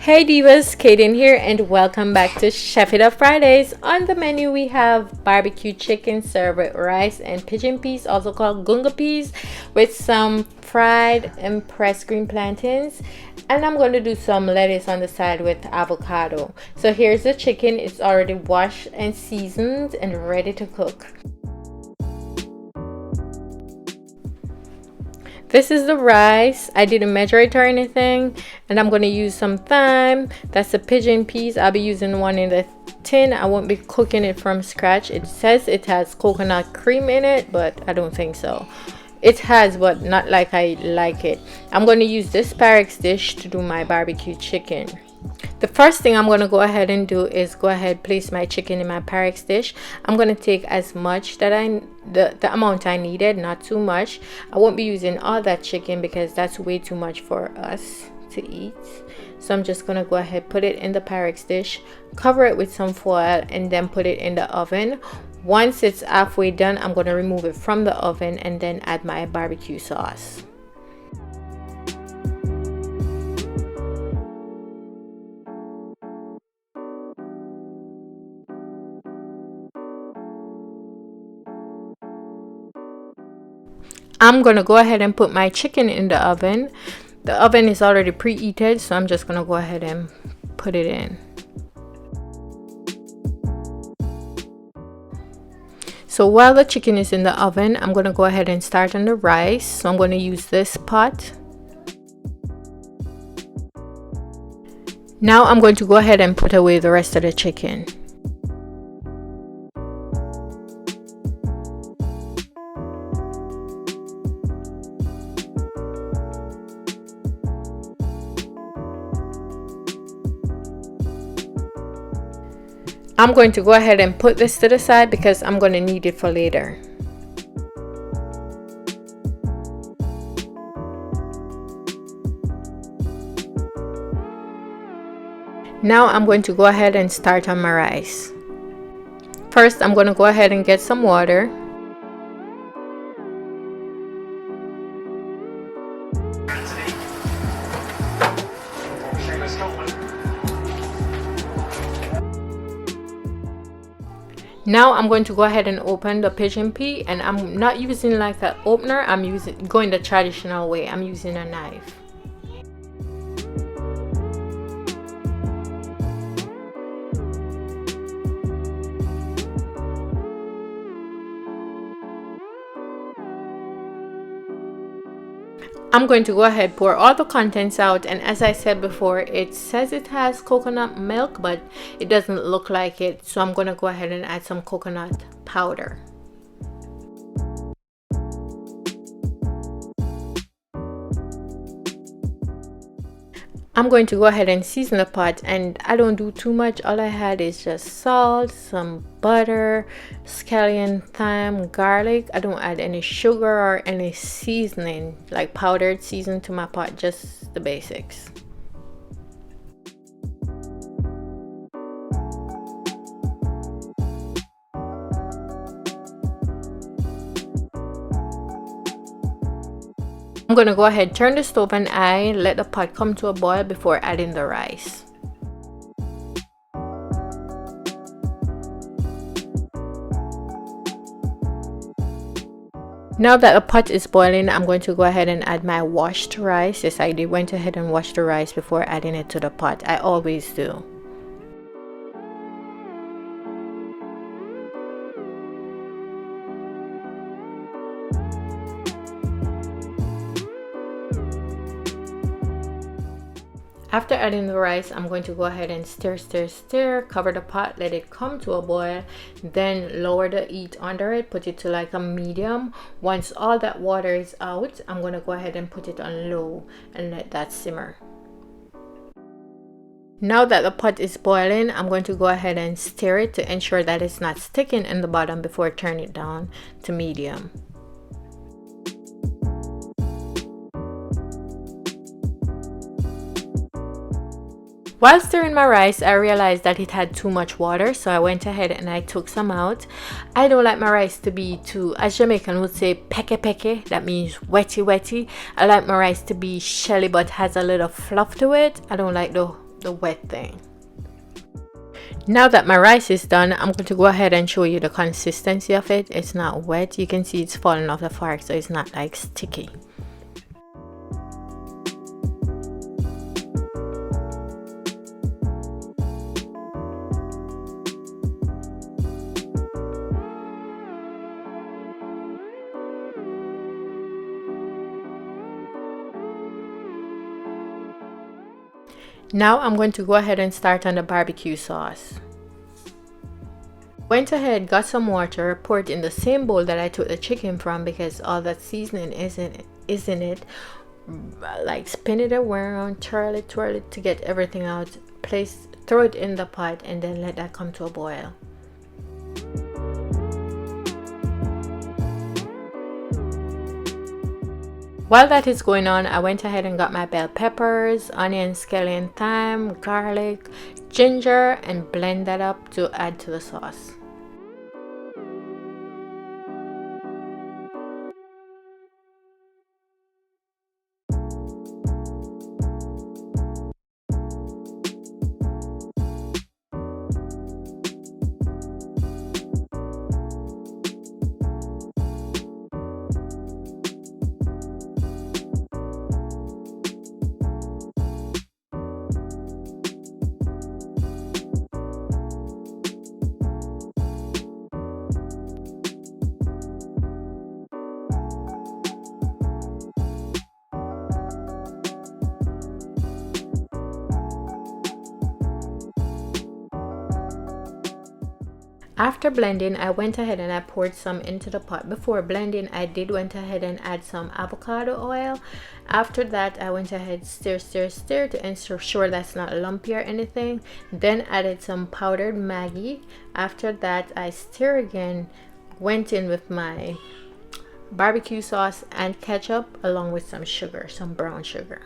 Hey Divas, Kaden here and welcome back to Chef It Up Fridays. On the menu we have barbecue chicken served with rice and pigeon peas, also called gunga peas, with some fried and pressed green plantains. And I'm going to do some lettuce on the side with avocado. So here's the chicken. It's already washed and seasoned and ready to cook. This is the rice. I didn't measure it or anything. And I'm going to use some thyme. That's the pigeon peas. I'll be using one in the tin. I won't be cooking it from scratch. It says it has coconut cream in it, but I don't think so. It has, but not like I like it. I'm going to use this Pyrex dish to do my barbecue chicken. The first thing I'm going to go ahead and do is go ahead place my chicken in my Pyrex dish. I'm going to take as much that the amount I needed, not too much. I won't be using all that chicken because that's way too much for us to eat. So I'm just going to go ahead, put it in the Pyrex dish, cover it with some foil, and then put it in the oven. Once it's halfway done, I'm going to remove it from the oven and then add my barbecue sauce. I'm gonna go ahead and put my chicken in the oven. The oven is already preheated, so I'm just gonna go ahead and put it in. So while the chicken is in the oven, I'm gonna go ahead and start on the rice. So I'm gonna use this pot. Now I'm going to go ahead and put away the rest of the chicken. I'm going to go ahead and put this to the side because I'm going to need it for later. Now I'm going to go ahead and start on my rice. First, I'm going to go ahead and get some water. Now I'm going to go ahead and open the pigeon pea, and I'm not using like an opener. I'm going the traditional way. I'm using a knife. I'm going to go ahead, pour all the contents out, and as I said before, it says it has coconut milk, but it doesn't look like it, so I'm going to go ahead and add some coconut powder. I'm going to go ahead and season the pot, and I don't do too much. All I had is just salt, some butter, scallion, thyme, garlic. I don't add any sugar or any seasoning, like powdered seasoning to my pot, just the basics. I'm going to go ahead, turn the stove on high, let the pot come to a boil before adding the rice. Now that the pot is boiling, I'm going to go ahead and add my washed rice. Yes, I did went ahead and washed the rice before adding it to the pot. I always do. After adding the rice, I'm going to go ahead and stir, cover the pot, let it come to a boil, then lower the heat under it, put it to like a medium. Once all that water is out, I'm going to go ahead and put it on low and let that simmer. Now that the pot is boiling, I'm going to go ahead and stir it to ensure that it's not sticking in the bottom before turning it down to medium. While stirring my rice, I realized that it had too much water, so I went ahead and I took some out. I don't like my rice to be too, as Jamaican would say, peke peke. That means wetty wetty. I like my rice to be shelly but has a little fluff to it. I don't like the the wet thing. Now that my rice is done, I'm going to go ahead and show you the consistency of it. It's not wet. You can see it's falling off the fork, so it's not like sticky. Now I'm going to go ahead and start on the barbecue sauce. Went ahead, got some water, poured in the same bowl that I took the chicken from because all that seasoning is in it. Like spin it around, twirl it to get everything out. Throw it in the pot and then let that come to a boil. While that is going on, I went ahead and got my bell peppers, onion, scallion, thyme, garlic, ginger, and blend that up to add to the sauce. After blending, I went ahead and I poured some into the pot. Before blending, I went ahead and add some avocado oil. After that, I went ahead, stir to ensure that's not lumpy or anything. Then added some powdered Maggie. After that, I stir again, went in with my barbecue sauce and ketchup along with some sugar, some brown sugar.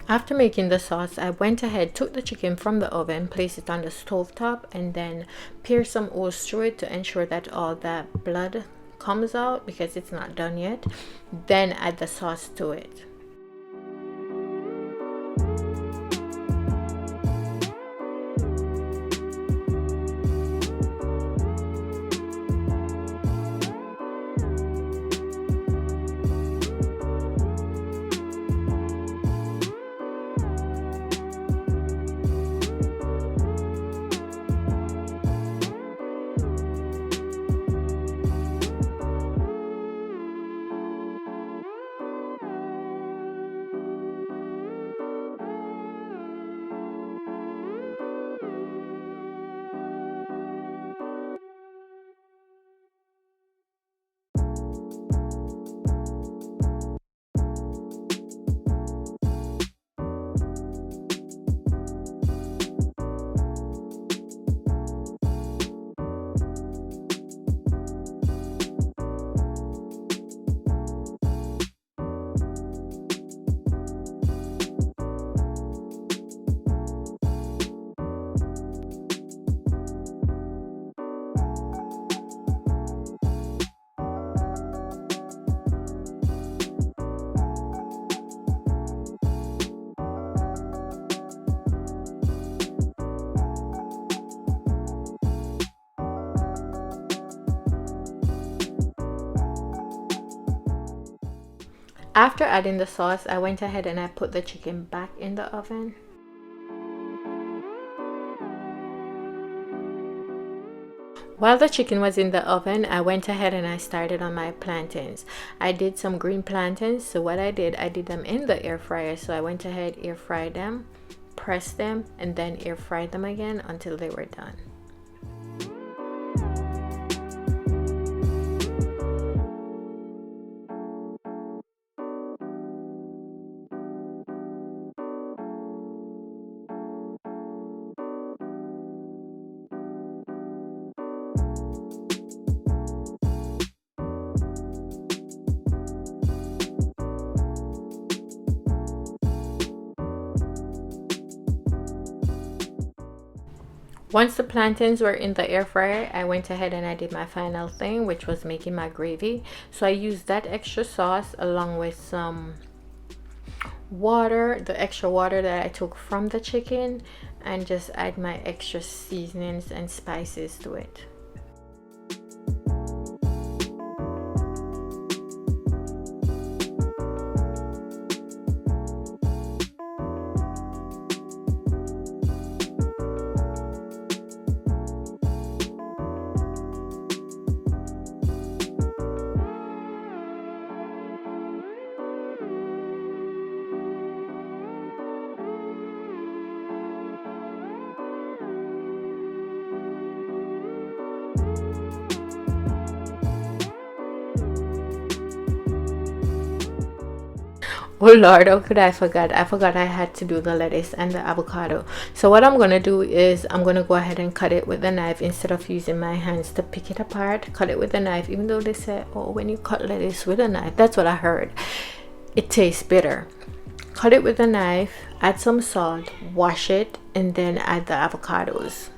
After making the sauce, I went ahead, took the chicken from the oven, placed it on the stove top, and then poured some oil through it to ensure that all that blood comes out because it's not done yet. Then add the sauce to it. After adding the sauce, I went ahead and I put the chicken back in the oven. While the chicken was in the oven, I went ahead and I started on my plantains. I did some green plantains, so what I did them in the air fryer. So I went ahead, air fried them, pressed them, and then air fried them again until they were done. Once the plantains were in the air fryer, I went ahead and I did my final thing, which was making my gravy. So I used that extra sauce along with some water, the extra water that I took from the chicken, and just add my extra seasonings and spices to it. Oh Lord, how could I forget? I forgot I had to do the lettuce and the avocado. So what I'm gonna do is I'm gonna go ahead and cut it with the knife instead of using my hands to pick it apart. Cut it with the knife, even though they say, oh, when you cut lettuce with a knife, that's what I heard, it tastes bitter. Cut it with a knife, add some salt, wash it, and then add the avocados.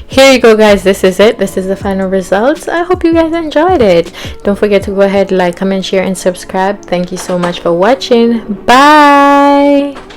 Here you go, guys. This is it. This is the final results. I hope you guys enjoyed it. Don't forget to go ahead, like, comment, share, and subscribe. Thank you so much for watching. Bye.